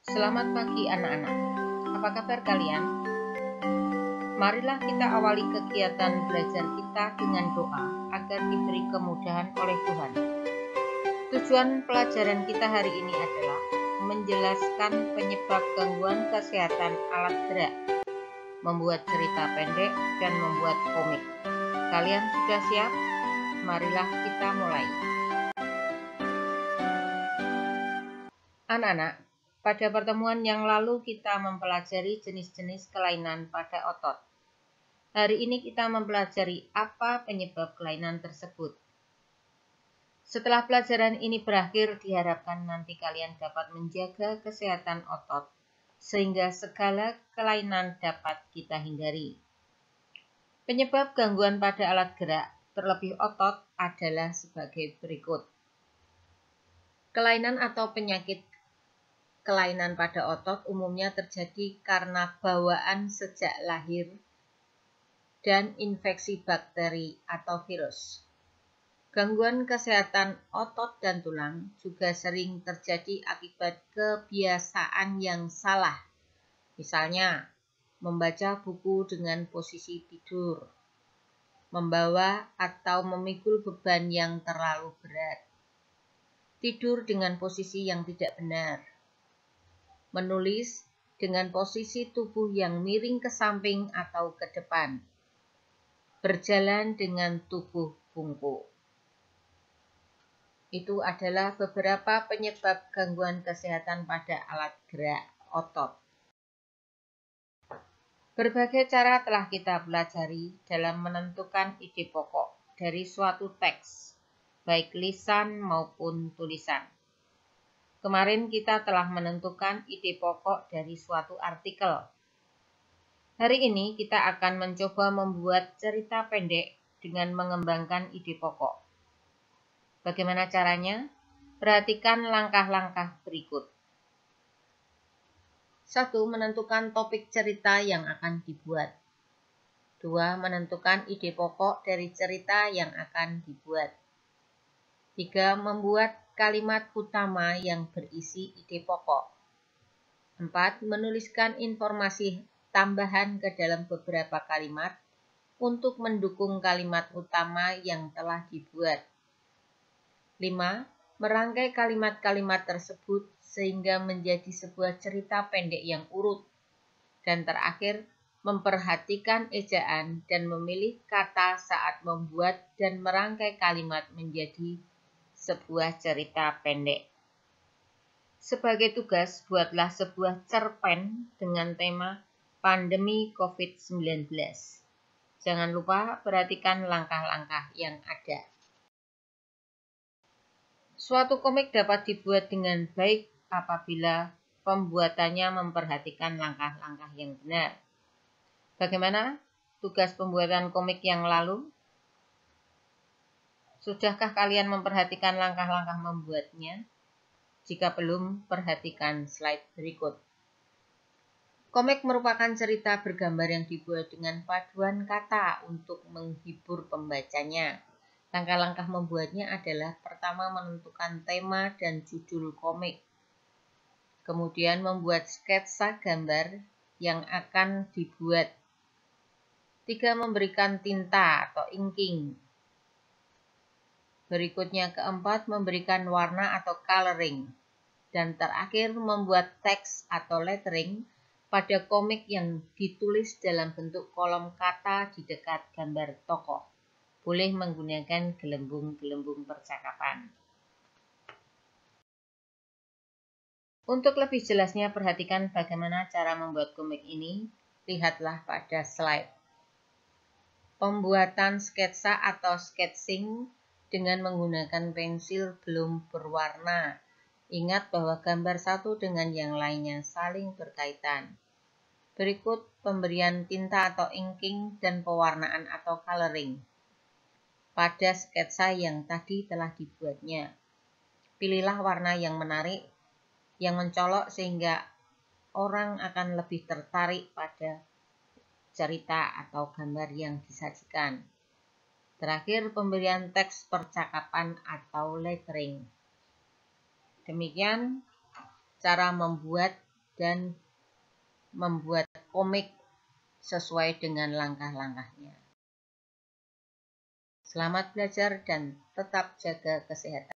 Selamat pagi anak-anak. Apa kabar kalian? Marilah kita awali kegiatan belajar kita dengan doa agar diberi kemudahan oleh Tuhan. Tujuan pelajaran kita hari ini adalah menjelaskan penyebab gangguan kesehatan alat gerak, membuat cerita pendek, dan membuat komik. Kalian sudah siap? Marilah kita mulai. Anak-anak, pada pertemuan yang lalu kita mempelajari jenis-jenis kelainan pada otot. Hari ini kita mempelajari apa penyebab kelainan tersebut. Setelah pelajaran ini berakhir, diharapkan nanti kalian dapat menjaga kesehatan otot, sehingga segala kelainan dapat kita hindari. Penyebab gangguan pada alat gerak, terlebih otot, adalah sebagai berikut. Kelainan atau penyakit kelainan pada otot umumnya terjadi karena bawaan sejak lahir dan infeksi bakteri atau virus. Gangguan kesehatan otot dan tulang juga sering terjadi akibat kebiasaan yang salah. Misalnya, membaca buku dengan posisi tidur, membawa atau memikul beban yang terlalu berat, tidur dengan posisi yang tidak benar, menulis dengan posisi tubuh yang miring ke samping atau ke depan, berjalan dengan tubuh bungkuk. Itu adalah beberapa penyebab gangguan kesehatan pada alat gerak otot. Berbagai cara telah kita pelajari dalam menentukan ide pokok dari suatu teks, baik lisan maupun tulisan. Kemarin kita telah menentukan ide pokok dari suatu artikel. Hari ini kita akan mencoba membuat cerita pendek dengan mengembangkan ide pokok. Bagaimana caranya? Perhatikan langkah-langkah berikut. 1. Menentukan topik cerita yang akan dibuat. 2. Menentukan ide pokok dari cerita yang akan dibuat. 3. Membuat kalimat utama yang berisi ide pokok. 4. Menuliskan informasi tambahan ke dalam beberapa kalimat untuk mendukung kalimat utama yang telah dibuat. 5. Merangkai kalimat-kalimat tersebut sehingga menjadi sebuah cerita pendek yang urut. Dan terakhir, memperhatikan ejaan dan memilih kata saat membuat dan merangkai kalimat menjadi sebuah cerita pendek. Sebagai tugas, buatlah sebuah cerpen dengan tema pandemi COVID-19. Jangan lupa perhatikan langkah-langkah yang ada. Suatu komik dapat dibuat dengan baik apabila pembuatannya memperhatikan langkah-langkah yang benar. Bagaimana tugas pembuatan komik yang lalu? Sudahkah kalian memperhatikan langkah-langkah membuatnya? Jika belum, perhatikan slide berikut. Komik merupakan cerita bergambar yang dibuat dengan paduan kata untuk menghibur pembacanya. Langkah-langkah membuatnya adalah pertama menentukan tema dan judul komik. Kemudian membuat sketsa gambar yang akan dibuat. 3. Memberikan tinta atau inking. Berikutnya keempat, memberikan warna atau coloring. Dan terakhir, membuat teks atau lettering pada komik yang ditulis dalam bentuk kolom kata di dekat gambar tokoh. Boleh menggunakan gelembung-gelembung percakapan. Untuk lebih jelasnya perhatikan bagaimana cara membuat komik ini, lihatlah pada slide. Pembuatan sketsa atau sketching dengan menggunakan pensil belum berwarna. Ingat bahwa gambar satu dengan yang lainnya saling berkaitan. Berikut pemberian tinta atau inking dan pewarnaan atau coloring pada sketsa yang tadi telah dibuatnya. Pilihlah warna yang menarik, yang mencolok sehingga orang akan lebih tertarik pada cerita atau gambar yang disajikan. Terakhir, pemberian teks percakapan atau lettering. Demikian cara membuat dan membuat komik sesuai dengan langkah-langkahnya. Selamat belajar dan tetap jaga kesehatan.